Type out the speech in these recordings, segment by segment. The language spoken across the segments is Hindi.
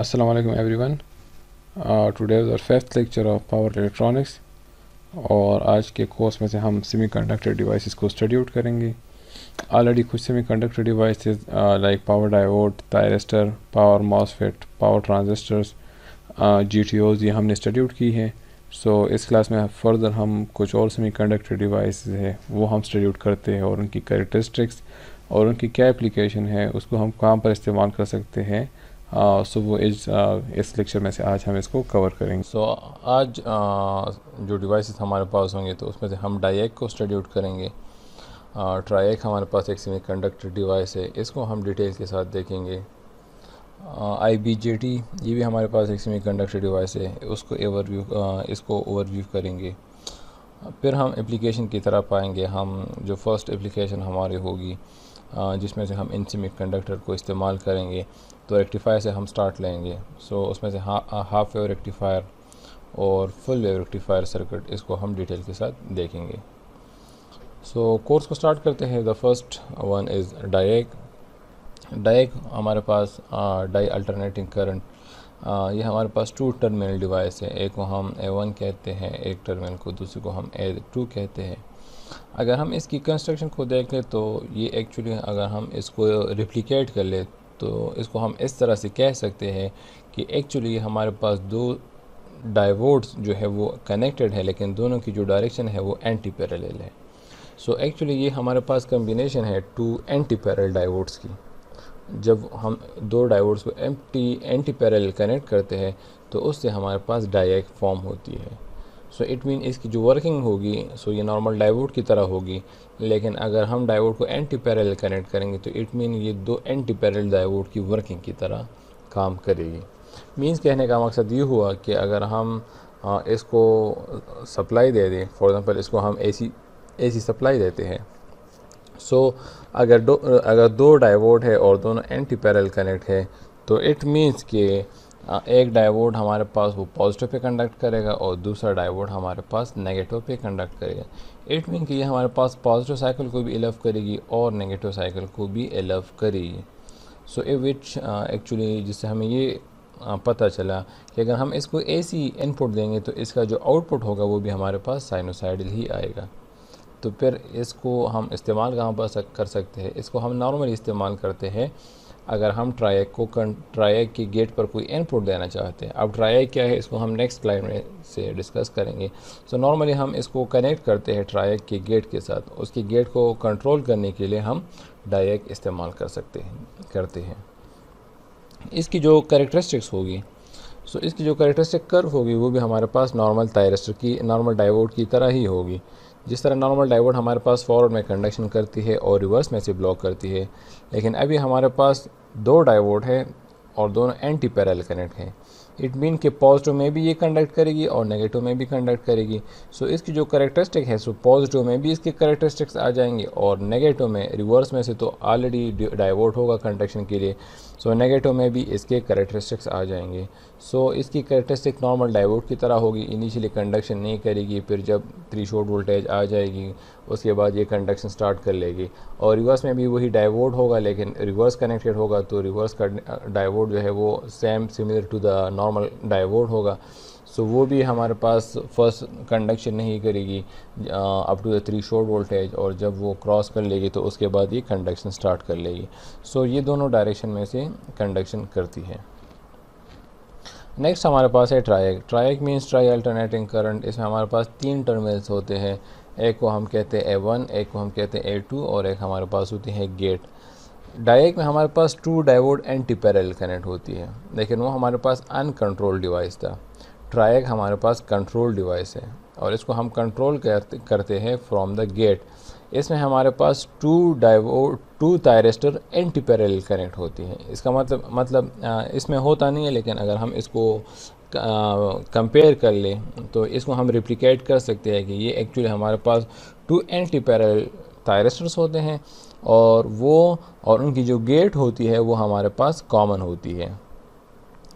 Assalamu alaikum everyone. Today is our fifth lecture of power electronics और आज के कोर्स में से हम सेमीकंडक्टर डिवाइसेस को स्टडी आउट करेंगे। ऑलरेडी कुछ semiconductor devices like power diode, thyristor, power MOSFET, power transistors, GTOs ये हमने स्टडी आउट की है। सो इस क्लास में फर्दर हम कुछ और सेमीकंडक्टर डिवाइसेस है वो हम स्टडी आउट करते हैं और उनकी कैरेक्टरिस्टिक्स और उनकी क्या एप्लीकेशन है, उसको हम कहाँ पर इस्तेमाल कर सकते हैं। सो वो इस लेक्चर में से आज हम इसको कवर करेंगे। सो आज जो डिवाइसेस हमारे पास होंगे तो उसमें से हम डायएक को स्टडी आउट करेंगे। ट्रायएक हमारे पास एक सेमीकंडक्टर डिवाइस है, इसको हम डिटेल के साथ देखेंगे। IBJT ये भी हमारे पास एक सेमीकंडक्टर डिवाइस है, उसको इसको ओवरव्यू करेंगे। फिर हम एप्लीकेशन की तरफ आएंगे। हम जो फर्स्ट एप्लीकेशन हमारी होगी जिसमें से हम इन सेमीकंडक्टर को इस्तेमाल करेंगे तो रेक्टिफायर से हम स्टार्ट लेंगे। सो उसमें से हाफ वेव रेक्टिफायर और फुल वेव रेक्टिफायर सर्किट, इसको हम डिटेल के साथ देखेंगे। सो कोर्स को स्टार्ट करते हैं। The first one is DIAC. DIAC हमारे पास डाई अल्टरनेटिंग करंट, ये हमारे पास 2 टर्मिनल डिवाइस है। एक को हम A1 कहते हैं, एक टर्मिनल को दूसरे को हम A2 कहते हैं। अगर हम इसकी कंस्ट्रक्शन को देख लें तो ये एक्चुअली अगर हम इसको रिप्लिकेट कर ले तो इसको हम इस तरह से कह सकते हैं कि एक्चुअली हमारे पास 2 डायोड्स जो है वो कनेक्टेड है, लेकिन दोनों की जो डायरेक्शन है वो एंटी पैरेलल है। सो एक्चुअली ये हमारे पास कम्बिनेशन है 2 एंटी पैरेलल डायोड्स की। जब हम 2 डायोड्स को एंटी पैरेलल कनेक्ट करते हैं तो उससे हमारे पास डायएक फॉर्म होती है। सो इट मीन इसकी जो वर्किंग होगी ये नॉर्मल डायोड की तरह होगी, लेकिन अगर हम डायोड को एंटी पैरेलल कनेक्ट करेंगे तो इट मीन ये 2 एंटी पैरेलल डायोड की वर्किंग की तरह काम करेगी। मीन्स कहने का मकसद ये हुआ कि अगर हम इसको सप्लाई दे दें, फॉर एग्ज़ाम्पल इसको हम AC सप्लाई देते हैं। सो अगर 2 डायोड है और दोनों एंटी पैरेलल कनेक्ट है तो इट मीन्स कि एक डायोड हमारे पास वो पॉजिटिव पे कंडक्ट करेगा और दूसरा डायोड हमारे पास नेगेटिव पे कंडक्ट करेगा। इट मीन कि ये हमारे पास पॉजिटिव साइकिल को भी इलव करेगी और नेगेटिव साइकिल को भी इलव करेगी। सो विच एक्चुअली जिससे हमें ये पता चला कि अगर हम इसको AC इनपुट देंगे तो इसका जो आउटपुट होगा वो भी हमारे पास साइनोसाइडल ही आएगा। तो फिर इसको हम इस्तेमाल कहाँ पर कर सकते हैं? इसको हम नॉर्मली इस्तेमाल करते हैं अगर हम ट्रायएक की गेट पर कोई इनपुट देना चाहते हैं। अब ट्रायएक क्या है इसको हम नेक्स्ट स्लाइड में से डिस्कस करेंगे। सो नॉर्मली हम इसको कनेक्ट करते हैं ट्रायएक की गेट के साथ। उसकी गेट को कंट्रोल करने के लिए हम डायएक इस्तेमाल करते हैं। इसकी जो कैरेक्टरिस्टिक्स होगी इसकी जो कैरेक्टरिस्टिक कर्व होगी वो भी हमारे पास नॉर्मल थायरिस्टर की, नॉर्मल डायोड की तरह ही होगी। जिस तरह नॉर्मल डायोड हमारे पास फॉरवर्ड में कंडक्शन करती है और रिवर्स में से ब्लॉक करती है, लेकिन अभी हमारे पास 2 डायोड है और दोनों एंटी पैरेलल कनेक्ट हैं। इट मीन कि पॉजिटिव में भी ये कंडक्ट करेगी और नेगेटिव में भी कंडक्ट करेगी। इसकी जो कैरेक्टरिस्टिक है पॉजिटिव में भी इसके कैरेक्टरिस्टिक्स आ जाएंगे और नेगेटिव में, रिवर्स में से तो ऑलरेडी डायोड होगा कंडक्शन के लिए, नेगेटिव में भी इसके कैरेक्टरिस्टिक्स आ जाएंगे। इसकी कैरेक्टरिस्टिक नॉर्मल डायोड की तरह होगी, इनिशियली कंडक्शन नहीं करेगी, फिर जब थ्रेशोल्ड वोल्टेज आ जाएगी उसके बाद ये कंडक्शन स्टार्ट कर लेगी। और रिवर्स में भी वही डायोड होगा, लेकिन रिवर्स कनेक्टेड होगा तो रिवर्स का डायोड जो है वो similar to the normal diode होगा। वो भी हमारे पास फर्स्ट कंडक्शन नहीं करेगी up to the threshold voltage, और जब वो क्रॉस कर लेगी तो उसके बाद ये कंडक्शन स्टार्ट कर लेगी। ये दोनों डायरेक्शन में से कंडक्शन करती है। नेक्स्ट हमारे पास है ट्रायएक। ट्रायएक मीन्स ट्राई अल्टरनेटिंग करंट। इसमें हमारे पास 3 टर्मिनल्स होते हैं। एक को हम कहते हैं A1, एक को हम कहते हैं A2 और एक हमारे पास होती है गेट। डायएक में हमारे पास 2 डायोड एंटी पैरेलल कनेक्ट होती है, लेकिन वो हमारे पास अनकंट्रोल्ड डिवाइस था। ट्रायएक हमारे पास कंट्रोल डिवाइस है और इसको हम कंट्रोल करते हैं फ्रॉम द गेट। इसमें हमारे पास 2 थायरिस्टर एंटी पैरेलल कनेक्ट होती हैं। इसका मतलब इसमें होता नहीं है, लेकिन अगर हम इसको कंपेयर कर लें तो इसको हम रिप्लिकेट कर सकते हैं कि ये एक्चुअली हमारे पास 2 एंटी पैरेलल थायरिस्टर्स होते हैं और उनकी जो गेट होती है वो हमारे पास कॉमन होती है।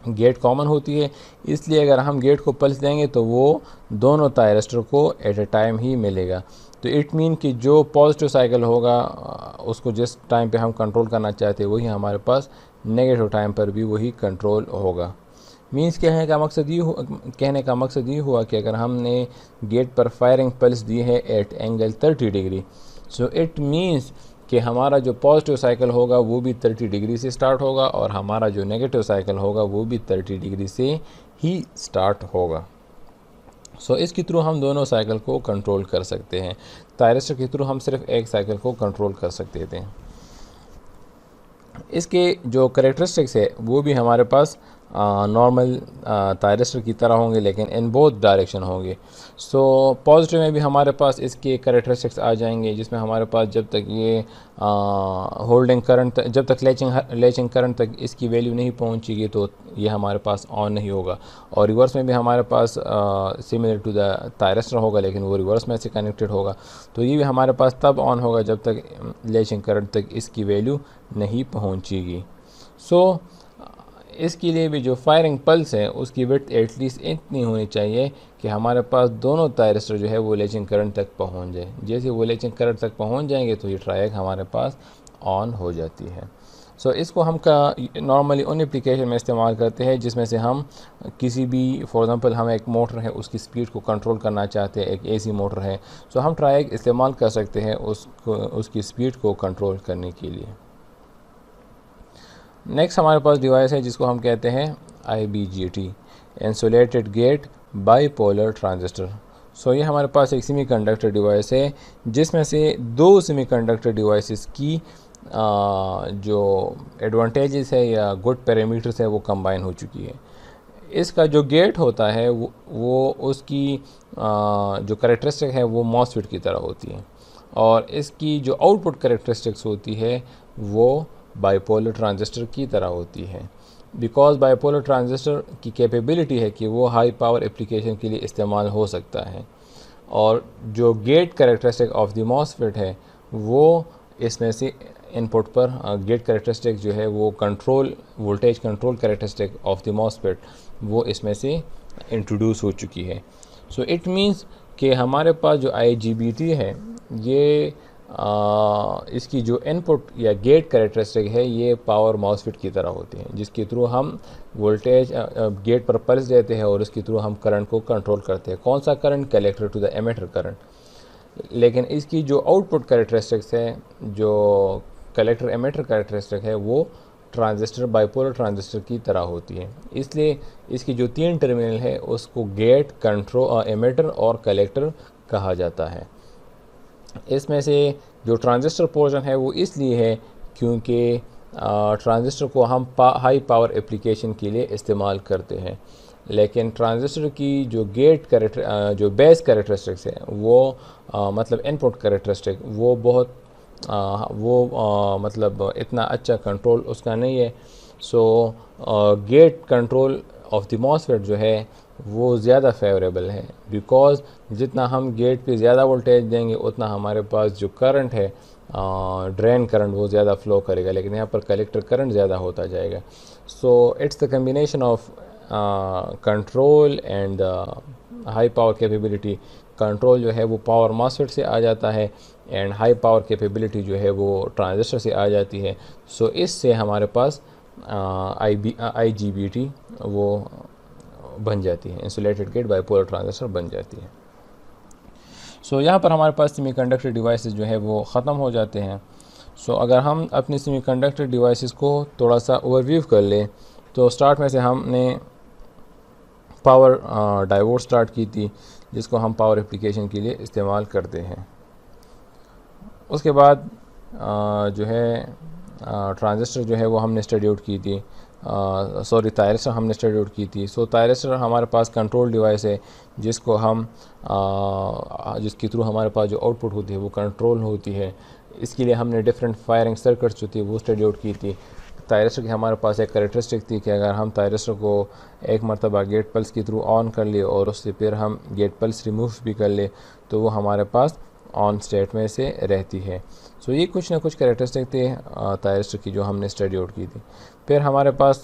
गेट कॉमन होती है, इसलिए अगर हम गेट को पल्स देंगे तो वो दोनों थायरिस्टर को एट ए टाइम ही मिलेगा। तो इट मीन कि जो पॉजिटिव साइकिल होगा उसको जिस टाइम पे हम कंट्रोल करना चाहते हैं वही हमारे पास नेगेटिव टाइम पर भी वही कंट्रोल होगा। मीन्स कहने का मकसद ये हुआ कि अगर हमने गेट पर फायरिंग पल्स दी है at angle 30 degree, so it means कि हमारा जो पॉजिटिव साइकिल होगा वो भी 30 डिग्री से स्टार्ट होगा और हमारा जो नेगेटिव साइकिल होगा वो भी 30 डिग्री से ही स्टार्ट होगा। सो इसके थ्रू हम दोनों साइकिल को कंट्रोल कर सकते हैं। थायरिस्टर के थ्रू हम सिर्फ एक साइकिल को कंट्रोल कर सकते थे। इसके जो करेक्टरिस्टिक्स है वो भी हमारे पास नॉर्मल थायरिस्टर की तरह होंगे, लेकिन इन बोथ डायरेक्शन होंगे। सो पॉजिटिव में भी हमारे पास इसके करेक्टरिस्टिक्स आ जाएंगे, जिसमें हमारे पास जब तक ये होल्डिंग करंट, जब तक लेचिंग करंट तक इसकी वैल्यू नहीं पहुंचेगी तो ये हमारे पास ऑन नहीं होगा। और रिवर्स में भी हमारे पास सिमिलर टू द थायरिस्टर होगा, लेकिन वो रिवर्स में से कनेक्टेड होगा। तो ये भी हमारे पास तब ऑन होगा जब तक लेचिंग करंट तक इसकी वैल्यू नहीं पहुंचेगी। सो इसके लिए भी जो फायरिंग पल्स है उसकी विड्थ एटलीस्ट इतनी होनी चाहिए कि हमारे पास दोनों थायरिस्टर जो है वो लेचिंग करंट तक पहुंच जाए। जैसे वो लेचिंग करंट तक पहुंच जाएंगे तो ये ट्रायक हमारे पास ऑन हो जाती है। सो इसको हम नॉर्मली उन एप्लीकेशन में इस्तेमाल करते हैं जिसमें से हम किसी भी, फॉर एग्जांपल हम एक मोटर है उसकी स्पीड को कंट्रोल करना चाहते हैं, एक एसी मोटर है, सो हम ट्रायक इस्तेमाल कर सकते हैं उसकी स्पीड को कंट्रोल करने के लिए। नेक्स्ट हमारे पास डिवाइस है जिसको हम कहते हैं IBGT, insulated gate bipolar transistor. So ये हमारे पास एक सेमीकंडक्टर डिवाइस है जिसमें से दो सेमीकंडक्टर डिवाइसेस की जो एडवांटेजेस है या गुड पैरामीटर्स है वो कंबाइन हो चुकी है। इसका जो गेट होता है वो उसकी जो करेक्टरिस्टिक है वो मॉसफेट की तरह होती है, और इसकी जो आउटपुट करेक्टरिस्टिक्स होती है वो बाईपोलर ट्रांजिस्टर की तरह होती है। बिकॉज बाईपोलर ट्रांजिस्टर की कैपेबिलिटी है कि वो हाई पावर एप्लीकेशन के लिए इस्तेमाल हो सकता है, और जो gate characteristic of the MOSFET है वो इसमें से इनपुट पर गेट करेक्टरिस्टिक जो है वो control, voltage control characteristic of the MOSFET वो इसमें से इंट्रोड्यूस हो चुकी है। सो इट मीन्स कि हमारे पास जो IGBT है ये इसकी जो इनपुट या गेट करेक्टरिस्टिक है ये पावर मॉसफेट की तरह होती है, जिसके थ्रू हम वोल्टेज गेट पर पल्स देते हैं और इसके थ्रू हम करंट को कंट्रोल करते हैं। कौन सा current? Collector to the emitter current. लेकिन इसकी जो आउटपुट करेक्टरिस्टिक्स है, जो कलेक्टर एमिटर करेक्टरिस्टिक है, वो ट्रांजिस्टर, बाईपोलर ट्रांजिस्टर की तरह होती है। इसलिए इसकी जो 3 टर्मिनल है उसको गेट, कंट्रोल, एमिटर और कलेक्टर कहा जाता है। इसमें से जो ट्रांजिस्टर पोर्शन है वो इसलिए है क्योंकि ट्रांजिस्टर को हम हाई पावर एप्लीकेशन के लिए इस्तेमाल करते हैं, लेकिन ट्रांजिस्टर की जो जो बेस करेक्टरिस्टिक्स है वो मतलब इनपुट करेक्टरिस्टिक वो बहुत मतलब इतना अच्छा कंट्रोल उसका नहीं है। सो gate control of the MOSFET जो है वो ज़्यादा फेवरेबल है, बिकॉज़ जितना हम गेट पे ज़्यादा वोल्टेज देंगे उतना हमारे पास जो करंट है ड्रेन करंट वो ज़्यादा फ्लो करेगा, लेकिन यहाँ पर कलेक्टर करंट ज़्यादा होता जाएगा। So it's the combination of control and high power capability. Control जो है वो पावर मॉसफेट से आ जाता है एंड हाई पावर कैपेबिलिटी जो है वो ट्रांजिस्टर से आ जाती है। सो इससे हमारे पास IGBT वो बन जाती है, इंसुलेटेड गेट बाईपोलर ट्रांजिस्टर बन जाती है। सो यहाँ पर हमारे पास सेमीकंडक्टर डिवाइसेस जो है वो ख़त्म हो जाते हैं। सो अगर हम अपनी सेमीकंडक्टर डिवाइसेस को थोड़ा सा ओवरव्यू कर लें तो स्टार्ट में से हमने पावर डायोड स्टार्ट की थी जिसको हम पावर एप्लीकेशन के लिए इस्तेमाल करते हैं। उसके बाद जो है ट्रांजिस्टर जो है वो हमने स्टडी आउट की थी, थायरिस्टर हमने स्टडी आउट की थी। सो थायरिस्टर हमारे पास कंट्रोल डिवाइस है जिसको हम जिसके थ्रू हमारे पास जो आउटपुट होती है वो कंट्रोल होती है। इसके लिए हमने डिफरेंट फायरिंग सर्किट्स जो थी वो स्टडी आउट की थी। थायरिस्टर की हमारे पास एक करेक्टरिस्टिक थी कि अगर हम थायरिस्टर को एक मरतबा गेट पल्स के थ्रू ऑन कर लिए और उससे फिर हम गेट पल्स रिमूव भी कर ले तो वो हमारे पास ऑन स्टेट में से रहती है। सो ये कुछ ना कुछ करेक्टरिस्टिक थे थायरिस्टर की जो हमने स्टडी आउट की थी। फिर हमारे पास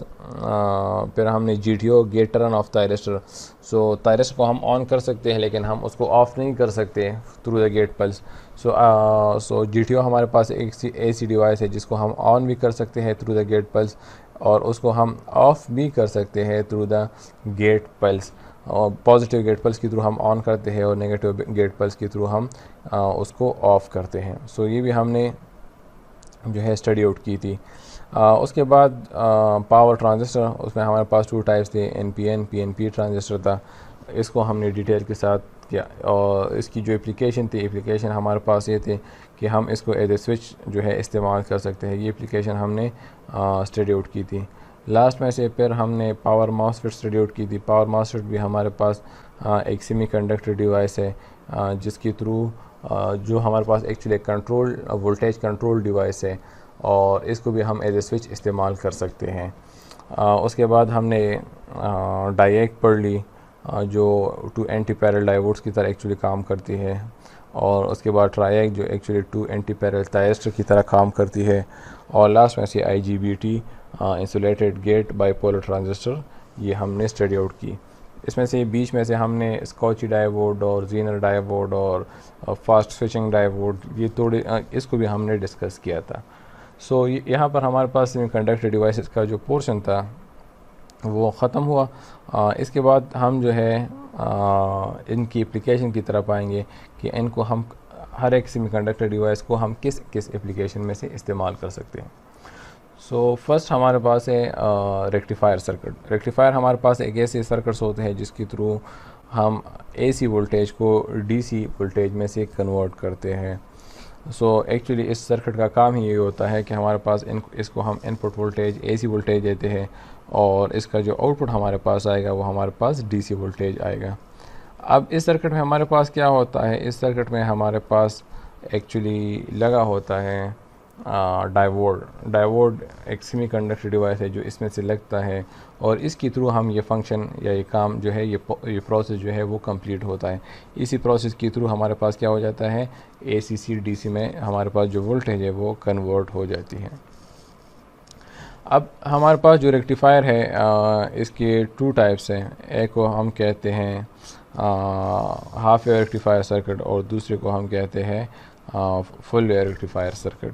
फिर हमने GTO, gate turn off thyristor. So thyristor को हम ऑन कर सकते हैं लेकिन हम उसको ऑफ़ नहीं कर सकते through the gate pulse. So GTO हमारे पास एक ऐसी डिवाइस है जिसको हम ऑन भी कर सकते हैं थ्रू द गेट पल्स और उसको हम ऑफ भी कर सकते हैं थ्रू द गेट पल्स। और पॉजिटिव गेट पल्स के थ्रू हम ऑन करते हैं और नेगेटिव गेट पल्स के थ्रू हम उसको ऑफ़ करते हैं। सो ये भी हमने जो है स्टडी आउट की थी। उसके बाद पावर ट्रांजिस्टर, उसमें हमारे पास 2 टाइप्स थे, NPN PNP ट्रांजिस्टर था। इसको हमने डिटेल के साथ किया और इसकी जो एप्लीकेशन हमारे पास ये थे कि हम इसको एज ए स्विच जो है इस्तेमाल कर सकते हैं। ये एप्लीकेशन हमने स्टडी आउट की थी। लास्ट में से फिर हमने पावर मॉसफेट स्टडी आउट की थी। पावर मॉसफेट भी हमारे पास एक सेमीकंडक्टर डिवाइस है जिसके थ्रू जो हमारे पास actually control voltage control device है और इसको भी हम एज ए स्विच इस्तेमाल कर सकते हैं। उसके बाद हमने डायएक पढ़ ली जो 2 एंटी पैरेलल डायोड्स की तरह एक्चुअली काम करती है, और उसके बाद ट्रायएक जो एक्चुअली 2 एंटी पैरेलल थायरिस्टर की तरह काम करती है, और लास्ट में से IGBT insulated gate bipolar transistor ये हमने स्टडी आउट की। इसमें से बीच में से हमने स्कॉची डायोड और जीनर डायोड और फास्ट स्विचिंग डायोड ये थोड़े इसको भी हमने डिस्कस किया था। सो यहाँ पर हमारे पास सेमीकंडक्टर डिवाइसेस का जो पोर्शन था वो ख़त्म हुआ। इसके बाद हम जो है इनकी एप्लीकेशन की तरफ आएंगे कि इनको हम हर एक सेमीकंडक्टर डिवाइस को हम किस किस एप्लीकेशन में से इस्तेमाल कर सकते हैं। सो फर्स्ट हमारे पास है रेक्टिफायर सर्किट। रेक्टिफायर हमारे पास एक ऐसे सर्किट्स होते हैं जिसके थ्रू हम AC वोल्टेज को DC वोल्टेज में से कन्वर्ट करते हैं। सो एक्चुअली इस सर्किट का काम ही ये होता है कि हमारे पास इसको हम इनपुट वोल्टेज AC वोल्टेज देते हैं और इसका जो आउटपुट हमारे पास आएगा वो हमारे पास DC वोल्टेज आएगा। अब इस सर्किट में हमारे पास क्या होता है, इस सर्किट में हमारे पास एक्चुअली लगा होता है डायोड एक सेमीकंडक्टर डिवाइस है जो इसमें से लगता है और इसके थ्रू हम ये फंक्शन या ये काम जो है ये प्रोसेस जो है वो कंप्लीट होता है। इसी प्रोसेस के थ्रू हमारे पास क्या हो जाता है, AC से DC में हमारे पास जो वोल्टेज है वो कन्वर्ट हो जाती है। अब हमारे पास जो रेक्टिफायर है इसके 2 टाइप्स हैं। एक को हम कहते हैं हाफ वेव रेक्टिफायर सर्किट और दूसरे को हम कहते हैं फुल वेव रेक्टिफायर सर्किट।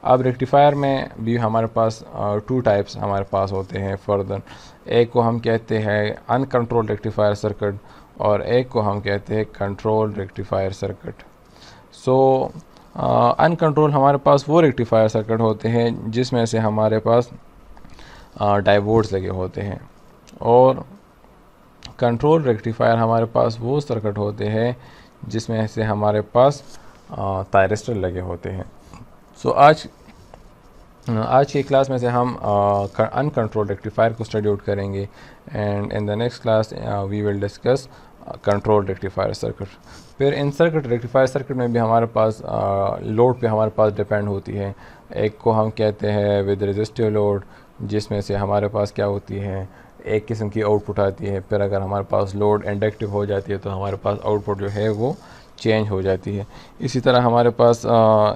अब रेक्टिफायर में भी हमारे पास 2 टाइप्स हमारे पास होते हैं फर्दर। एक को हम कहते हैं अनकंट्रोल्ड रेक्टिफायर सर्किट और एक को हम कहते हैं कंट्रोल रेक्टिफायर सर्किट। सो अनकंट्रोल हमारे पास वो रेक्टिफायर सर्किट होते हैं जिसमें से हमारे पास डायोड्स लगे होते हैं, और कंट्रोल रेक्टिफायर हमारे पास वो सर्किट होते हैं जिसमें से हमारे पास थायरिस्टर लगे होते हैं। सो आज की क्लास में से हम अनकंट्रोल्ड रेक्टिफायर को स्टडी आउट करेंगे and in the next class we will discuss control rectifier circuit. फिर इन सर्किट रेक्टिफायर सर्किट में भी हमारे पास लोड पे हमारे पास डिपेंड होती है। एक को हम कहते हैं विद रेजिस्टिव लोड जिसमें से हमारे पास क्या होती है, एक किस्म की आउटपुट आती है। फिर अगर हमारे पास लोड इंडक्टिव हो जाती है तो हमारे पास आउटपुट जो है वो चेंज हो जाती है। इसी तरह हमारे पास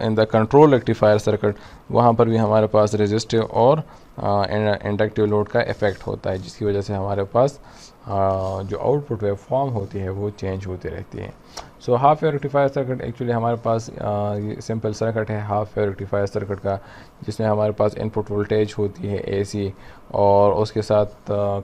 in the control rectifier circuit वहाँ पर भी हमारे पास रेजिस्टिव और इंडक्टिव लोड का इफ़ेक्ट होता है जिसकी वजह से हमारे पास जो आउटपुट वेव फॉर्म होती है वो चेंज होती रहती है। So half wave rectifier circuit actually हमारे पास ये सिंपल सर्किट है हाफ वेव रेक्टिफायर सर्किट का, जिसमें हमारे पास इनपुट वोल्टेज होती है AC और उसके साथ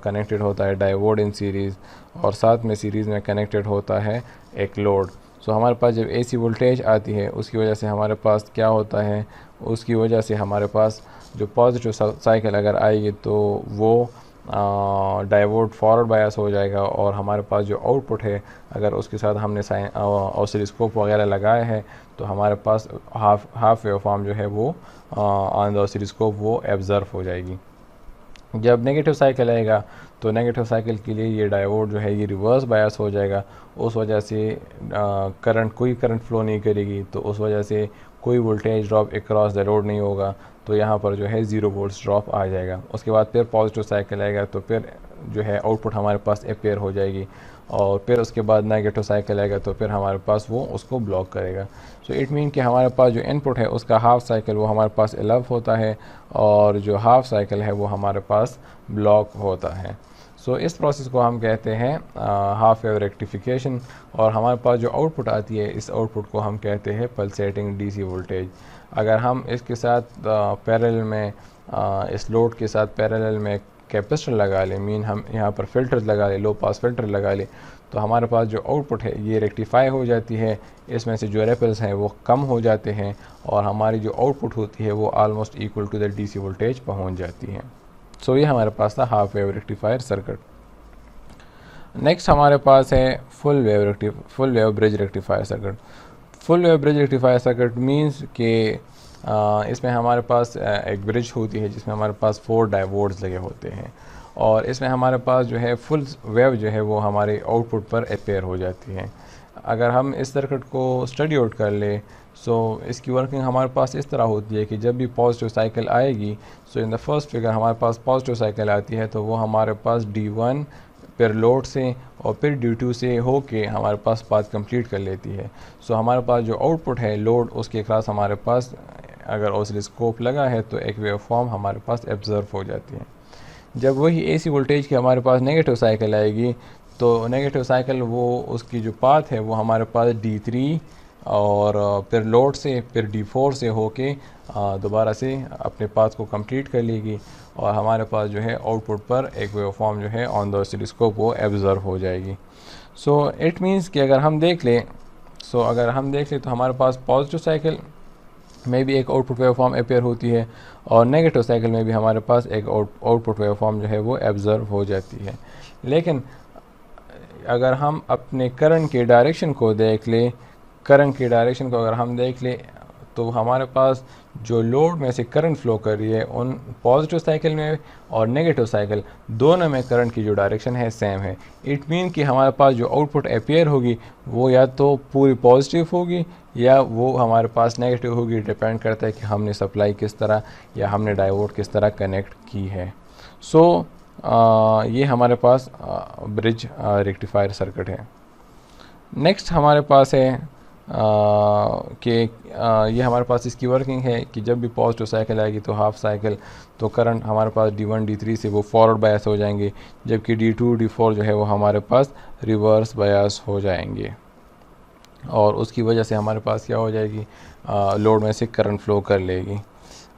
कनेक्टेड होता है डायोड इन सीरीज़ और साथ में सीरीज़ में कनेक्टेड होता है एक लोड। सो हमारे पास जब AC वोल्टेज आती है उसकी वजह से हमारे पास क्या होता है, उसकी वजह से हमारे पास जो पॉजिटिव साइकिल अगर आएगी तो वो डायोड फॉरवर्ड बायस हो जाएगा और हमारे पास जो आउटपुट है अगर उसके साथ हमने ऑसिलोस्कोप वगैरह लगाया है तो हमारे पास हाफ वेव फॉर्म जो है वो ऑन द ऑसिलोस्कोप वो एब्जर्व हो जाएगी। जब नेगेटिव साइकिल आएगा तो नेगेटिव साइकिल के लिए ये डायोड जो है ये रिवर्स बायस हो जाएगा, उस वजह से कोई करंट फ्लो नहीं करेगी, तो उस वजह से कोई voltage drop across the road नहीं होगा, तो यहाँ पर जो है 0 वोल्ट्स ड्रॉप आ जाएगा। उसके बाद फिर पॉजिटिव साइकिल आएगा तो फिर जो है आउटपुट हमारे पास अपेयर हो जाएगी और फिर उसके बाद नेगेटिव साइकिल आएगा तो फिर हमारे पास वो उसको ब्लॉक करेगा। सो इट मीन कि हमारे पास जो इनपुट है उसका हाफ साइकिल वो हमारे पास अलाउ होता है और जो हाफ साइकिल है वो हमारे पास ब्लॉक होता है। सो इस प्रोसेस को हम कहते हैं हाफ वेव रेक्टिफिकेशन और हमारे पास जो आउटपुट आती है इस आउटपुट को हम कहते हैं पल्सेटिंग DC वोल्टेज। अगर हम इसके साथ पैरेलल में इस लोड के साथ पैरेलल में कैपेसिटर लगा लें, मीन हम यहाँ पर फ़िल्टर लगा लें, लो पास फ़िल्टर लगा लें, तो हमारे पास जो आउटपुट है ये रेक्टिफाई हो जाती है, इसमें से जो रिपल्स हैं वो कम हो जाते हैं और हमारी जो आउटपुट होती है वो almost equal to the DC voltage पहुँच जाती है। सो ये हमारे पास था half wave rectifier circuit. Next हमारे पास है full wave bridge rectifier circuit. Full wave bridge rectifier circuit means कि इसमें हमारे पास एक ब्रिज होती है जिसमें हमारे पास 4 डायोड्स लगे होते हैं और इसमें हमारे पास जो है फुल वेव जो है वो हमारे आउटपुट पर अपेयर हो जाती है। अगर हम इस सर्किट को स्टडी आउट कर ले सो इसकी वर्किंग हमारे पास इस तरह होती है कि जब भी पॉजिटिव साइकिल आएगी सो इन द फर्स्ट फिगर हमारे पास पॉजिटिव साइकिल आती है तो वो हमारे पास D1 फिर लोड से और फिर D2 से होके हमारे पास पाथ कंप्लीट कर लेती है। सो हमारे पास जो आउटपुट है लोड उसके क्रॉस हमारे पास अगर ऑसिलोस्कोप लगा है तो एक वेव फॉर्म हमारे पास एब्जर्व हो जाती है। जब वही AC वोल्टेज की हमारे पास नेगेटिव साइकिल आएगी तो नेगेटिव साइकिल वो उसकी जो पाथ है वो हमारे पास D3 और फिर लोड से फिर D4 से होके दोबारा से अपने पाथ को कंप्लीट कर लेगी और हमारे पास जो है आउटपुट पर एक वेव फॉर्म जो है ऑन द ऑसिलोस्कोप वो एब्जर्व हो जाएगी। सो इट मीन्स कि अगर हम देख लें तो हमारे पास पॉजिटिव साइकिल में भी एक आउटपुट वेव फॉर्म अपेयर होती है और नेगेटिव साइकिल में भी हमारे पास एक आउटपुट वेव फॉर्म जो है वो एब्जर्व हो जाती है। लेकिन अगर हम अपने करंट के डायरेक्शन को देख लें अगर हम देख लें तो हमारे पास जो लोड में से करंट फ्लो कर रही है उन पॉजिटिव साइकिल में और नेगेटिव साइकिल दोनों में करंट की जो डायरेक्शन है सेम है। इट मीन कि हमारे पास जो आउटपुट अपेयर होगी वो या तो पूरी पॉजिटिव होगी या वो हमारे पास नेगेटिव होगी, डिपेंड करता है कि हमने सप्लाई किस तरह या हमने डायोड किस तरह कनेक्ट की है। सो ये हमारे पास ब्रिज रेक्टिफायर सर्किट है। नेक्स्ट हमारे पास है कि ये हमारे पास इसकी वर्किंग है कि जब भी पॉजिटिव साइकिल आएगी तो हाफ साइकिल तो करंट हमारे पास D1 D3 से वो फॉरवर्ड बायस हो जाएंगे, जबकि D2 D4 जो है वो हमारे पास रिवर्स बायस हो जाएंगे और उसकी वजह से हमारे पास क्या हो जाएगी, लोड में से करंट फ्लो कर लेगी।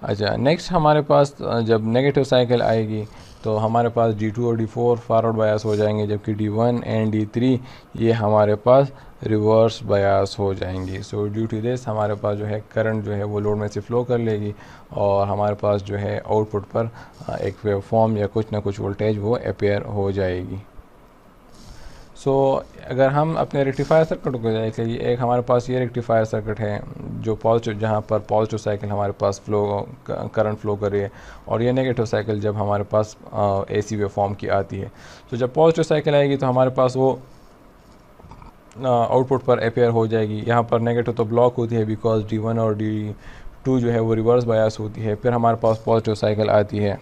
अच्छा, नेक्स्ट हमारे पास जब नेगेटिव साइकिल आएगी तो हमारे पास D2 और D4 फॉरवर्ड बायस हो जाएंगे, जबकि D1 एंड D3 ये हमारे पास रिवर्स बायस हो जाएंगी। सो ड्यू टू दिस हमारे पास जो है करंट जो है वो लोड में से फ़्लो कर लेगी और हमारे पास जो है आउटपुट पर एक वेव फॉर्म या कुछ ना कुछ वोल्टेज वो अपेयर हो जाएगी। सो अगर हम अपने रेक्टिफायर सर्किट को देख लीजिए, एक हमारे पास ये रेक्टिफायर सर्किट है जो पॉजिटिव, जहाँ पर पॉजिटिव साइकिल हमारे पास करंट फ्लो कर रही है और ये नेगेटिव साइकिल जब हमारे पास AC वेव फॉर्म की आती है। तो जब पॉजिटिव साइकिल आएगी तो हमारे पास वो आउटपुट पर अपेयर हो जाएगी। यहाँ पर नेगेटिव तो ब्लॉक होती है बिकॉज D1 और D2 जो है वो रिवर्स बायस होती है। फिर हमारे पास पॉजिटिव साइकिल आती है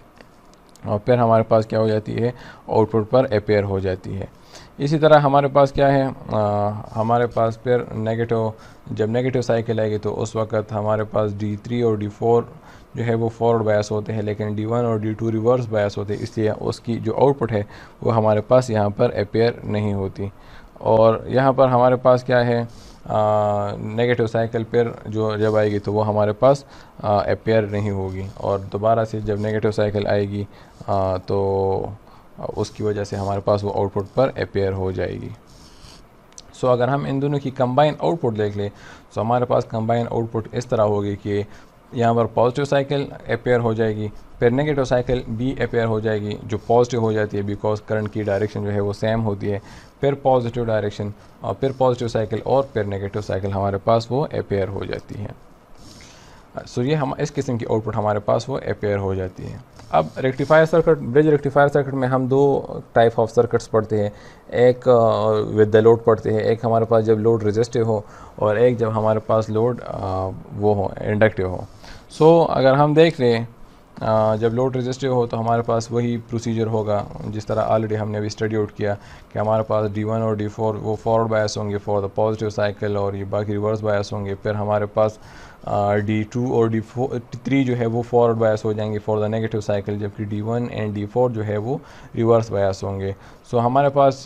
और फिर हमारे पास क्या हो जाती है, आउटपुट पर अपेयर हो जाती है। इसी तरह हमारे पास क्या है, हमारे पास फिर जब नेगेटिव साइकिल आएगी तो उस वक़्त हमारे पास D3 और D4 जो है वो फॉरवर्ड बायस होते हैं, लेकिन D1 और D2 रिवर्स बायस होते हैं, इसलिए उसकी जो आउटपुट है वो हमारे पास यहाँ पर अपेयर नहीं होती। और यहाँ पर हमारे पास क्या है, नेगेटिव साइकिल पर जब आएगी तो वो हमारे पास अपेयर नहीं होगी और दोबारा से जब नेगेटिव साइकिल आएगी तो उसकी वजह से हमारे पास वो आउटपुट पर अपेयर हो जाएगी। सो अगर हम इन दोनों की कंबाइन आउटपुट देख लें तो हमारे पास कंबाइन आउटपुट इस तरह होगी कि यहाँ पर पॉजिटिव साइकिल अपेयर हो जाएगी, फिर नेगेटिव साइकिल भी अपेयर हो जाएगी जो पॉजिटिव हो जाती है बिकॉज करंट की डायरेक्शन जो है वो सेम होती है, फिर पॉजिटिव डायरेक्शन और फिर पॉजिटिव साइकिल और फिर नेगेटिव साइकिल हमारे पास वो अपेयर हो जाती है। सो ये हम इस किस्म की आउटपुट हमारे पास वो अपेयर हो जाती है। अब rectifier circuit, bridge rectifier circuit में हम दो टाइप ऑफ सर्किट्स पढ़ते हैं, एक विद द लोड पढ़ते हैं, एक हमारे पास जब लोड रेजिस्टिव हो और एक जब हमारे पास लोड वो हो इंडक्टिव हो। सो अगर हम देख लें जब लोड रेजिस्टिव हो तो हमारे पास वही प्रोसीजर होगा जिस तरह ऑलरेडी हमने अभी स्टडी आउट किया कि हमारे पास D1 और D4 वो फॉरवर्ड बायस होंगे फॉर द पॉजिटिव साइकिल और ये बाकी रिवर्स बायस होंगे। फिर हमारे पास D2 और D3 जो है वो फॉरवर्ड बायस हो जाएंगे फॉर द नेगेटिव साइकिल, जबकि D1 एंड D4 जो है वो रिवर्स बायस होंगे। सो हमारे पास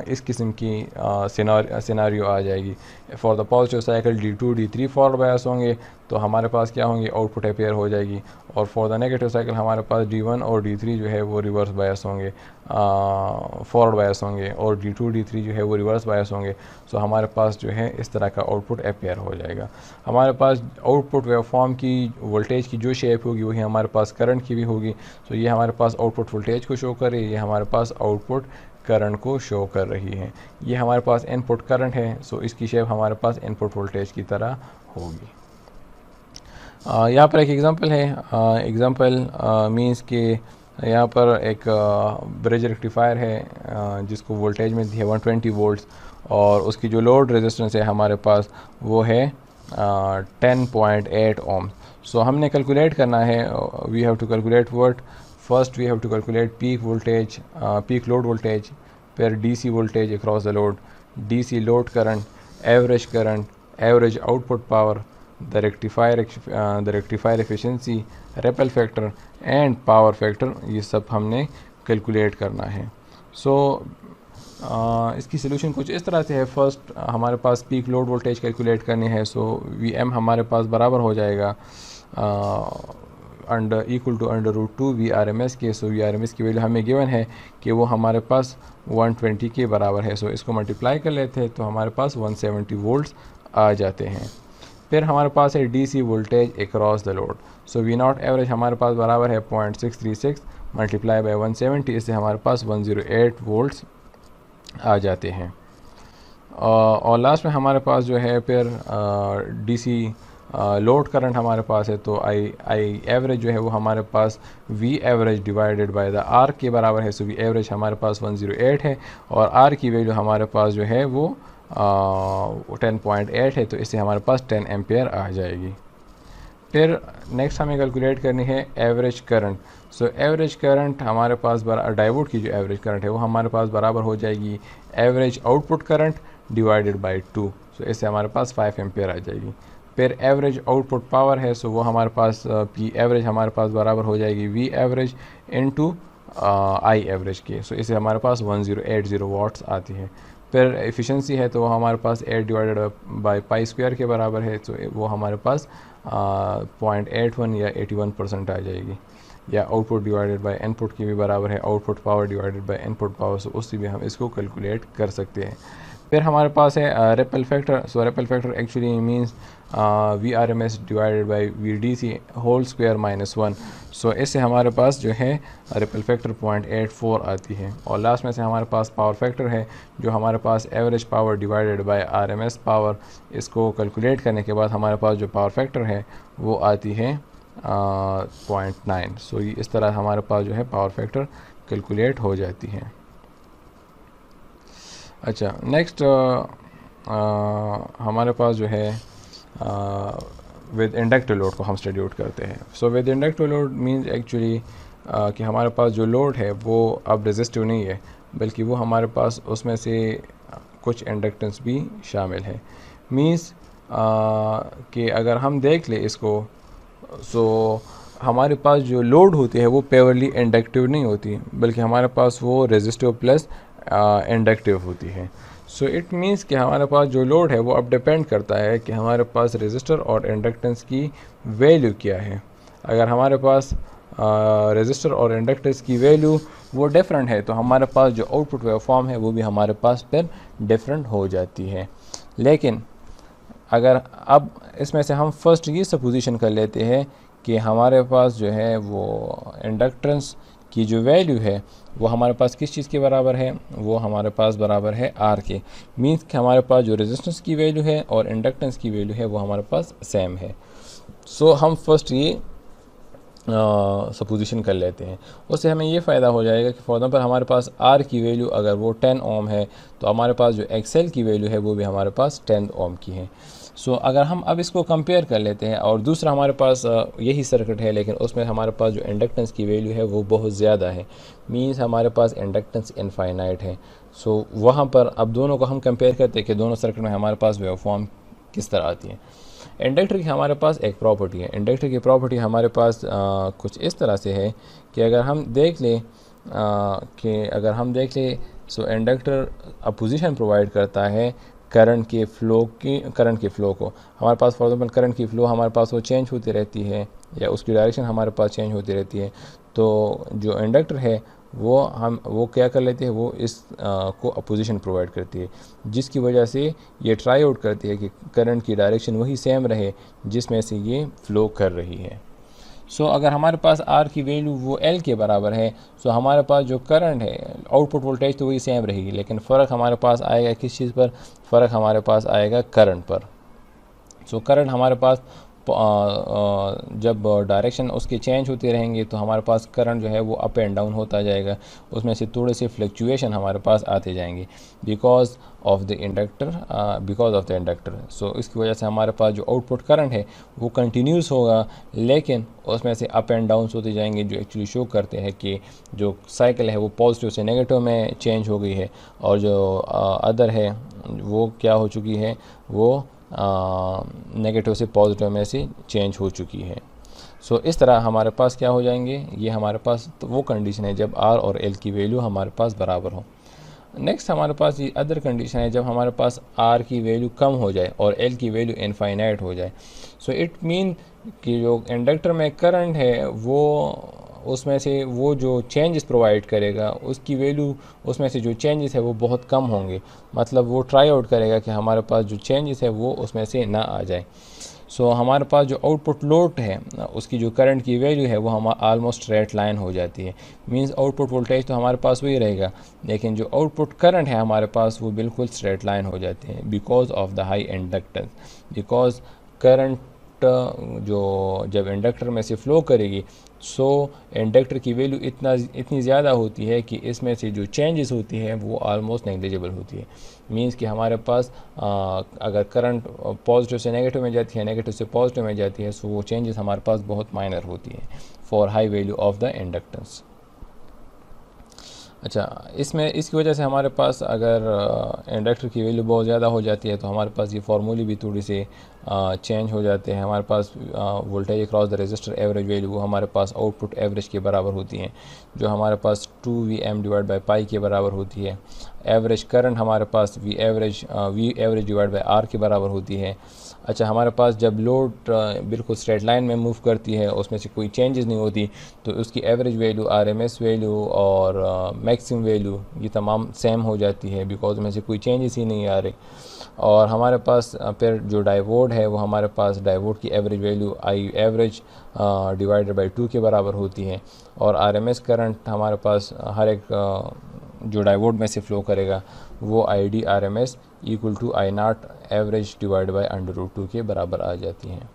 इस किस्म की सिनारियो आ जाएगी। For the positive cycle D2 D3 forward bias होंगे, तो हमारे पास क्या होंगी, आउटपुट अपेयर हो जाएगी। और फॉर द नेगेटिव साइकिल हमारे पास D1 और D3 जो है वो रिवर्स बायस होंगे, फॉरवर्ड बायस होंगे, और D2 D3 जो है वो रिवर्स बायस होंगे। सो हमारे पास जो है इस तरह का आउटपुट अपेयर हो जाएगा। हमारे पास आउटपुट वेवफॉर्म की वोल्टेज की जो शेप होगी वही हमारे पास करंट की भी होगी। सो ये हमारे पास आउटपुट वोल्टेज को शो कर रही है, ये हमारे पास आउटपुट करंट को शो कर रही है। ये हमारे पास इनपुट करंट है, सो इसकी शेप हमारे पास इनपुट वोल्टेज की तरह होगी। यहाँ पर एक एग्ज़ाम्पल है, एग्ज़ाम्पल मींस के यहाँ पर एक ब्रिज रेक्टिफायर है जिसको वोल्टेज में दी है 120 वोल्ट्स, और उसकी जो लोड रेजिस्टेंस है हमारे पास वो है 10.8 ओम। सो हमने कैलकुलेट करना है, we have to calculate what, first we have to calculate peak voltage, peak load voltage, फिर DC voltage across the load, DC load current, average output power, the rectifier efficiency, ripple factor and power factor, ये सब हमने कैलकुलेट करना है। सो इसकी सोल्यूशन कुछ इस तरह से है। फर्स्ट हमारे पास पीक लोड वोल्टेज कैलकुलेट करनी है। सो VM हमारे पास बराबर हो जाएगा इक्वल टू √2 VRMS के। सो VRMS की वैल्यू हमें गिवन है कि वो हमारे पास 120 के बराबर है। सो इसको मल्टीप्लाई कर लेते हैं तो हमारे पास 170 वोल्ट्स आ जाते हैं। फिर हमारे पास है DC voltage across the load. So V0 average हमारे पास बराबर है 0.636 मल्टीप्लाई बाय 170, इससे हमारे पास 108 वोल्ट्स आ जाते हैं। और लास्ट में हमारे पास जो है फिर DC लोड करंट हमारे पास है, तो आई एवरेज जो है वो हमारे पास V average divided by the R के बराबर है। सो V एवरेज हमारे पास 108 है और R की वैल्यू हमारे पास जो है वो 10.8 है, तो इससे हमारे पास 10 एम्पेयर आ जाएगी। फिर नेक्स्ट हमें कैलकुलेट करनी है average current. So average current हमारे पास डायोड की जो एवरेज करंट है वो हमारे पास बराबर हो जाएगी average output current divided by 2। सो इससे हमारे पास 5 एम्पेयर आ जाएगी। फिर एवरेज आउटपुट पावर है, सो वो हमारे पास P एवरेज हमारे पास बराबर हो जाएगी V average into I average के। सो इससे हमारे पास 1080 वाट्स आती है। फिर एफिशिएंसी है तो वो हमारे पास 8 डिवाइडेड बाय पाई स्क्वायर के बराबर है, तो वो हमारे पास 0.81 या 81% आ जाएगी। या आउटपुट डिवाइडेड बाय इनपुट की भी बराबर है, output power divided by input power, so उससे भी हम इसको कैलकुलेट कर सकते हैं। फिर हमारे पास है ripple factor. So ripple factor actually means VRMS divided by VDC whole square -1। So इससे हमारे पास जो है रिपल फैक्टर 0.84 आती है। और लास्ट में से हमारे पास पावर फैक्टर है जो हमारे पास average power divided by RMS power, इसको कैलकुलेट करने के बाद हमारे पास जो पावर फैक्टर है वो आती है 0.9। सो इस तरह हमारे पास जो है पावर फैक्टर कैलकुलेट हो जाती है। अच्छा, नेक्स्ट हमारे पास जो है विद इंडक्टिव लोड को हम स्टडी आउट करते हैं। So with inductive load means actually कि हमारे पास जो लोड है वो अब रेजिस्टिव नहीं है, बल्कि वो हमारे पास उसमें से कुछ इंडक्टेंस भी शामिल है। मीन्स कि अगर हम देख ले इसको, सो हमारे पास जो लोड होती है वो प्योरली इंडक्टिव नहीं होती, बल्कि हमारे पास वो रेजिस्टिव प्लस इंडक्टिव होती है। सो इट मीन्स कि हमारे पास जो लोड है वो अब डिपेंड करता है कि हमारे पास रेजिस्टर और इंडक्टेंस की वैल्यू क्या है। अगर हमारे पास रेजिस्टर और इंडक्टेंस की वैल्यू वो डिफरेंट है तो हमारे पास जो आउटपुट वेवफॉर्म है वो भी हमारे पास फिर डिफरेंट हो जाती है। लेकिन अगर अब इसमें से हम फर्स्ट ये सपोजिशन कर लेते हैं कि हमारे पास जो है वो इंडक्टेंस की जो वैल्यू है वो हमारे पास किस चीज़ के बराबर है, वो हमारे पास बराबर है R के। मीन्स कि हमारे पास जो रेजिस्टेंस की वैल्यू है और इंडक्टेंस की वैल्यू है वो हमारे पास सेम है। सो हम फर्स्ट ये सपोजिशन कर लेते हैं। उससे हमें ये फ़ायदा हो जाएगा कि फॉर एग्जांपल हमारे पास R की वैल्यू अगर वो 10 ओम है तो हमारे पास जो XL की वैल्यू है वो भी हमारे पास 10 ओम की है। सो अगर हम अब इसको कंपेयर कर लेते हैं और दूसरा हमारे पास यही सर्किट है, लेकिन उसमें हमारे पास जो इंडक्टेंस की वैल्यू है वो बहुत ज़्यादा है। मीन्स हमारे पास इंडक्टेंस इनफाइनाइट है। सो वहाँ पर अब दोनों को हम कंपेयर करते हैं कि दोनों सर्किट में हमारे पास वेवफॉर्म किस तरह आती है। इंडक्टर की हमारे पास एक प्रॉपर्टी है। इंडक्टर की प्रॉपर्टी हमारे पास कुछ इस तरह से है कि अगर हम देख लें सो इंडक्टर अपोजिशन प्रोवाइड करता है करंट के फ़्लो को। हमारे पास फॉर एग्जाम्पल करंट की फ़्लो हमारे पास वो चेंज होती रहती है या उसकी डायरेक्शन हमारे पास चेंज होती रहती है, तो जो इंडक्टर है वो क्या कर लेते हैं, वो इस को अपोजिशन प्रोवाइड करती है, जिसकी वजह से ये ट्राई आउट करती है कि करंट की डायरेक्शन वही सेम रहे जिसमें से ये फ़्लो कर रही है। सो अगर हमारे पास आर की वैल्यू वो एल के बराबर है, सो हमारे पास जो करंट है, आउटपुट वोल्टेज तो वही सेम रहेगी, लेकिन फ़र्क हमारे पास आएगा किस चीज़ पर, फ़र्क हमारे पास आएगा करंट पर। सो करंट हमारे पास जब डायरेक्शन उसके चेंज होते रहेंगे तो हमारे पास करंट जो है वो अप एंड डाउन होता जाएगा, उसमें से थोड़े से फ्लक्चुएशन हमारे पास आते जाएंगे बिकॉज ऑफ द इंडक्टर। सो इसकी वजह से हमारे पास जो आउटपुट करंट है वो कंटिन्यूस होगा, लेकिन उसमें से अप एंड डाउन होते जाएंगे, जो एक्चुअली शो करते हैं कि जो साइकिल है वो पॉजिटिव से नेगेटिव में चेंज हो गई है, और जो अदर है वो क्या हो चुकी है, वो नेगेटिव से पॉजिटिव में से चेंज हो चुकी है। सो इस तरह हमारे पास क्या हो जाएंगे, ये हमारे पास तो वो कंडीशन है जब आर और एल की वैल्यू हमारे पास बराबर हो। नेक्स्ट हमारे पास ये अदर कंडीशन है जब हमारे पास आर की वैल्यू कम हो जाए और एल की वैल्यू इनफाइनाइट हो जाए। सो इट मीन कि जो इंडक्टर में करंट है वो उसमें से वो जो चेंजेस प्रोवाइड करेगा उसकी वैल्यू, उसमें से जो चेंजेस है वो बहुत कम होंगे, मतलब वो ट्राई आउट करेगा कि हमारे पास जो चेंजेस है वो उसमें से ना आ जाए। सो हमारे पास जो आउटपुट लोड है उसकी जो करंट की वैल्यू है वो हम ऑलमोस्ट स्ट्रेट लाइन हो जाती है, मींस आउटपुट वोल्टेज तो हमारे पास वही रहेगा, लेकिन जो आउटपुट करंट है हमारे पास वो बिल्कुल स्ट्रेट लाइन हो जाती है because of the high inductance. Because current जो जब इंडक्टर में से फ़्लो करेगी, सो इंडक्टर की वैल्यू इतनी ज़्यादा होती है कि इसमें से जो चेंजेस होती है वो ऑलमोस्ट नेग्लिजिबल होती है, मींस कि हमारे पास अगर करंट पॉजिटिव से नेगेटिव में जाती है, नेगेटिव से पॉजिटिव में जाती है, सो वो चेंजेस हमारे पास बहुत माइनर होती है for high value of the inductance. अच्छा, इसमें इसकी वजह से हमारे पास अगर इंडक्टर की वैल्यू बहुत ज़्यादा हो जाती है तो हमारे पास ये फार्मूले भी थोड़ी सी चेंज हो जाते हैं। हमारे पास voltage across the resistor average value वो हमारे पास आउटपुट एवरेज के बराबर होती है, जो हमारे पास 2Vm डिवाइड बाई पाई के बराबर होती है। एवरेज करंट हमारे पास V average divide by R के बराबर होती है। अच्छा, हमारे पास जब लोड बिल्कुल स्ट्रेट लाइन में मूव करती है, उसमें से कोई चेंजेस नहीं होती, तो उसकी एवरेज वैल्यू, आरएमएस वैल्यू और मैक्सिमम वैल्यू ये तमाम सेम हो जाती है बिकॉज में से कोई चेंजेस ही नहीं आ रहे। और हमारे पास फिर जो डायोड है वो हमारे पास डायोड की average value I average divided by 2 के बराबर होती है। और आरएमएस करंट हमारे पास हर एक जो डायोड में से फ़्लो करेगा वो ID RMS equal to I naught average divide by √2 के बराबर आ जाती हैं।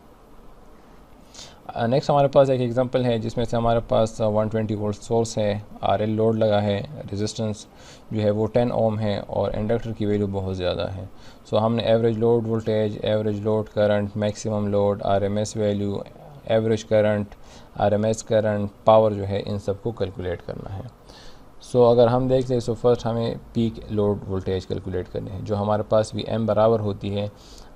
नेक्स्ट हमारे पास एक एग्जांपल है जिसमें से हमारे पास 120 वोल्ट सोर्स है, RL लोड लगा है, रेजिस्टेंस जो है वो 10 ओम है और इंडक्टर की वैल्यू बहुत ज़्यादा है। सो हमने average load voltage, average load current, maximum load, RMS value, average current, RMS current, power जो है, इन सब को कैलकुलेट करना है। सो अगर हम देख लें, सो फर्स्ट हमें पीक लोड वोल्टेज कैलकुलेट करने हैं, जो हमारे पास Vm बराबर होती है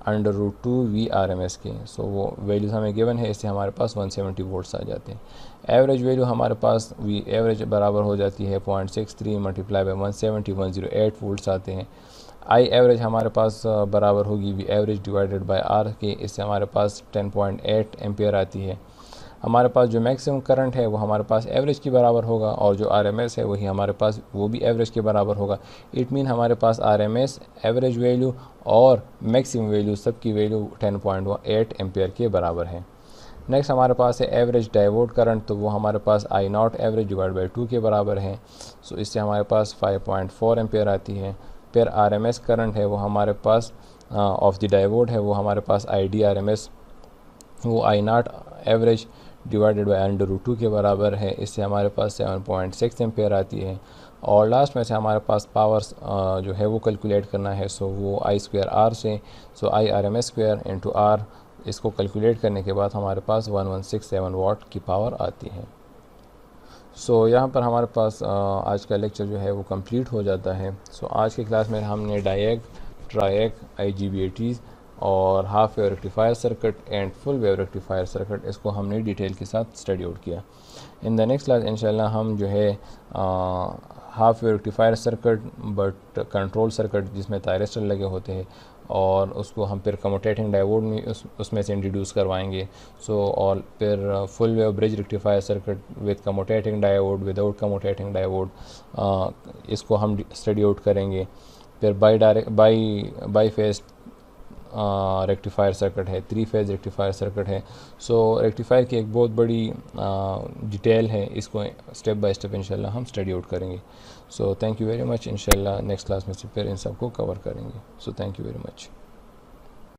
√2 VRMS के। सो वो वैल्यूज़ हमें गिवन है, इससे हमारे पास 170 वोल्ट्स आ जाते हैं। एवरेज वैल्यू हमारे पास वी एवरेज बराबर हो जाती है 0.63 मल्टीप्लाई बाई 170, 108 वोल्ट्स आते हैं। आई एवरेज हमारे पास बराबर होगी V average divided by R के, इससे हमारे पास 10.8 एम्पियर आती है। हमारे पास जो मैक्सिमम करंट है वो हमारे पास एवरेज के बराबर होगा और जो RMS है वही हमारे पास वो भी एवरेज के बराबर होगा। इट मीन हमारे पास RMS, एवरेज वैल्यू और मैक्सिमम वैल्यू सब की वैल्यू 10.8 एम्पियर के बराबर है। नेक्स्ट हमारे पास है एवरेज डायोड करंट, तो वो हमारे पास I naught average divide by 2 के बराबर है। सो इससे हमारे पास 5.4 एम्पियर आती है। फिर RMS करंट है वो हमारे पास ऑफ द डायोड है वो हमारे पास ID RMS वो I naught average divided by √2 के बराबर है, इससे हमारे पास 7.6 एम्पेयर आती है। और लास्ट में से हमारे पास पावर्स जो है वो कैलकुलेट करना है, सो वो I²R से, सो I RMS square into R, इसको कैलकुलेट करने के बाद हमारे पास 1167 वाट की पावर आती है। सो यहाँ पर हमारे पास आज का लेक्चर जो है वो कंप्लीट हो जाता है। सो आज की क्लास में हमने डायैक, ट्रायैक, IGBTs और half wave rectifier circuit and full wave rectifier circuit, इसको हमने डिटेल के साथ स्टडी आउट किया। इन द नेक्स्ट क्लास इंशाल्लाह हम जो है half wave rectifier circuit but control circuit जिसमें थायरिस्टर लगे होते हैं, और उसको हम फिर कम्यूटेटिंग डायोड में उसमें से इंट्रोड्यूस करवाएंगे। और फिर full wave bridge rectifier circuit with commutating diode, without commutating diode, इसको हम स्टडी आउट करेंगे। फिर बाई फेज रेक्टिफायर सर्किट है, 3 फेज रेक्टिफायर सर्किट है। रेक्टिफायर की एक बहुत बड़ी डिटेल है, इसको स्टेप बाय स्टेप इंशाल्लाह हम स्टडी आउट करेंगे। Thank you very much. इंशाल्लाह नेक्स्ट क्लास में से फिर इन सबको कवर करेंगे। Thank you very much.